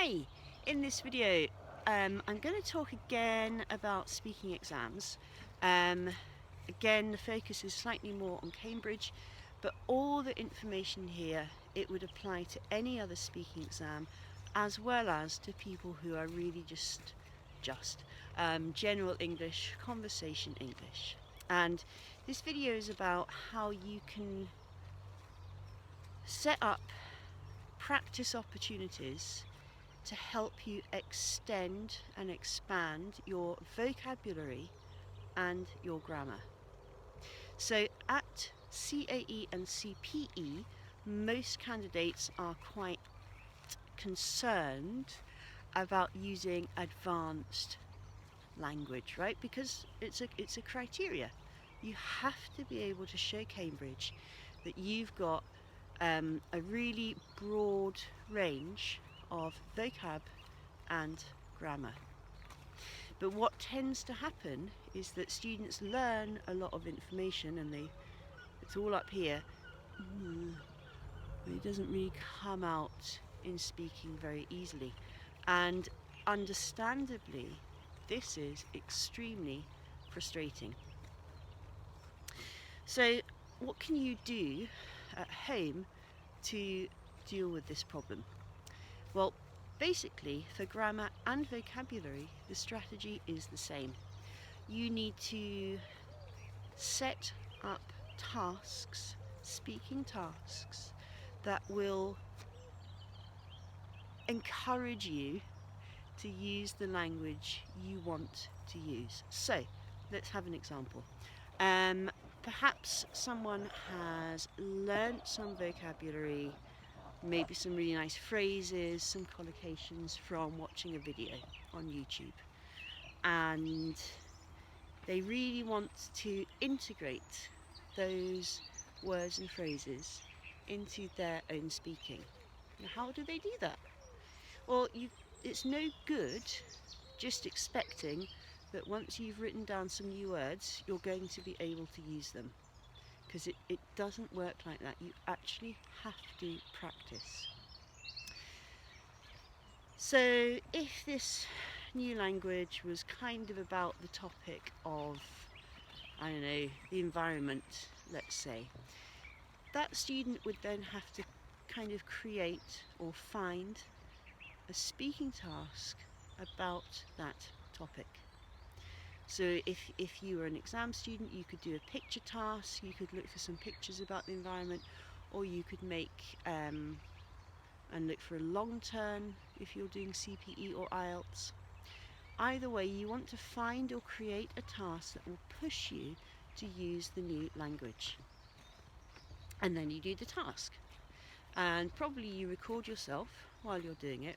Hi! In this video I'm going to talk again about speaking exams. Again, the focus is slightly more on Cambridge, but all the information here, it would apply to any other speaking exam as well as to people who are really just general English, conversation English. And this video is about how you can set up practice opportunities to help you extend and expand your vocabulary and your grammar. So at CAE and CPE, most candidates are quite concerned about using advanced language, right? Because it's a criteria. You have to be able to show Cambridge that you've got a really broad range of vocab and grammar. But what tends to happen is that students learn a lot of information and it's all up here, but it doesn't really come out in speaking very easily. And understandably, this is extremely frustrating. So what can you do at home to deal with this problem? Well, basically, for grammar and vocabulary, the strategy is the same. You need to set up tasks, speaking tasks, that will encourage you to use the language you want to use. So, let's have an example. Perhaps someone has learnt some vocabulary, maybe some really nice phrases, some collocations from watching a video on YouTube, and they really want to integrate those words and phrases into their own speaking. Now, how do they do that? Well, it's no good just expecting that once you've written down some new words, you're going to be able to use them, because it doesn't work like that. You actually have to practice. So if this new language was kind of about the topic of, I don't know, the environment, let's say, that student would then have to kind of create or find a speaking task about that topic. So if you were an exam student, you could do a picture task, you could look for some pictures about the environment, or you could make and look for a long turn if you're doing CPE or IELTS. Either way, you want to find or create a task that will push you to use the new language. And then you do the task. And probably you record yourself while you're doing it,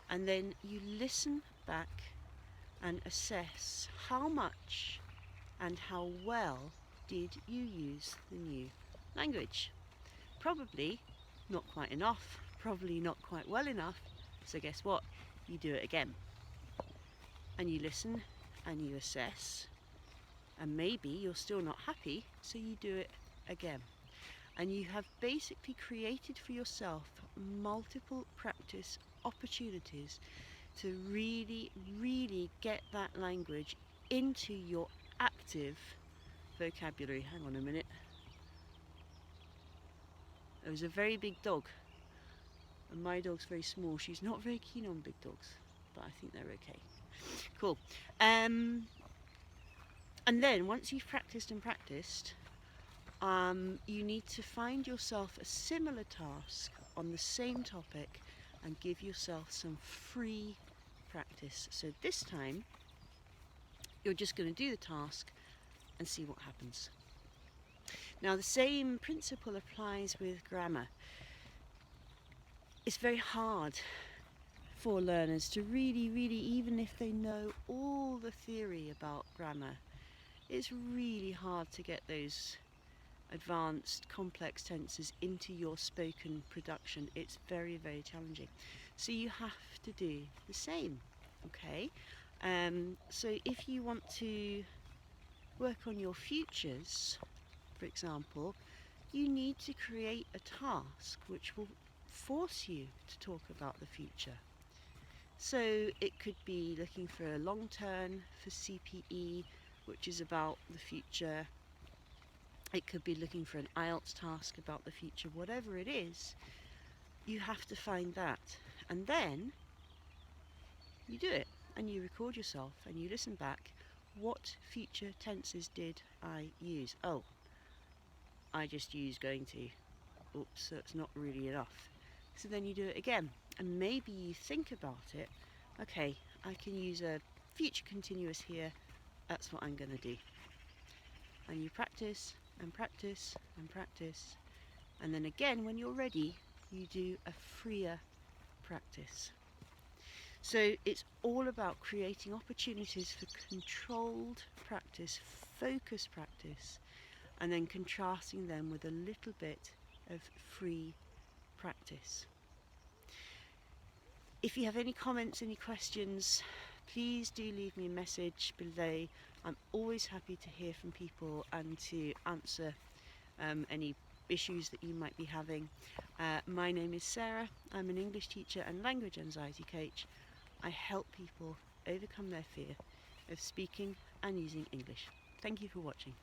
and then you listen back and assess how much and how well did you use the new language. Probably not quite enough, probably not quite well enough, so guess what? You do it again. And you listen and you assess, and maybe you're still not happy, so you do it again. And you have basically created for yourself multiple practice opportunities to really, really get that language into your active vocabulary. Hang on a minute. There was a very big dog, and my dog's very small. She's not very keen on big dogs, but I think they're okay. Cool. And then once you've practiced and practiced, you need to find yourself a similar task on the same topic and give yourself some free practice. So this time you're just going to do the task and see what happens. Now the same principle applies with grammar. It's very hard for learners to really, even if they know all the theory about grammar, it's really hard to get those advanced complex tenses into your spoken production. It's very, very challenging. So you have to do the same, okay? So if you want to work on your futures, for example, you need to create a task which will force you to talk about the future. So it could be looking for a long turn for CPE, which is about the future. It could be looking for an IELTS task about the future. Whatever it is, you have to find that. And then you do it and you record yourself and you listen back. What future tenses did I use? Oh, I just used going to. Oops, that's not really enough. So then you do it again, and maybe you think about it. Okay, I can use a future continuous here. That's what I'm going to do. And you practice and practice and practice, and then again when you're ready you do a freer practice. So it's all about creating opportunities for controlled practice, focused practice, and then contrasting them with a little bit of free practice. If you have any comments, any questions, please do leave me a message below. I'm always happy to hear from people and to answer any issues that you might be having. My name is Sarah. I'm an English teacher and language anxiety coach. I help people overcome their fear of speaking and using English. Thank you for watching.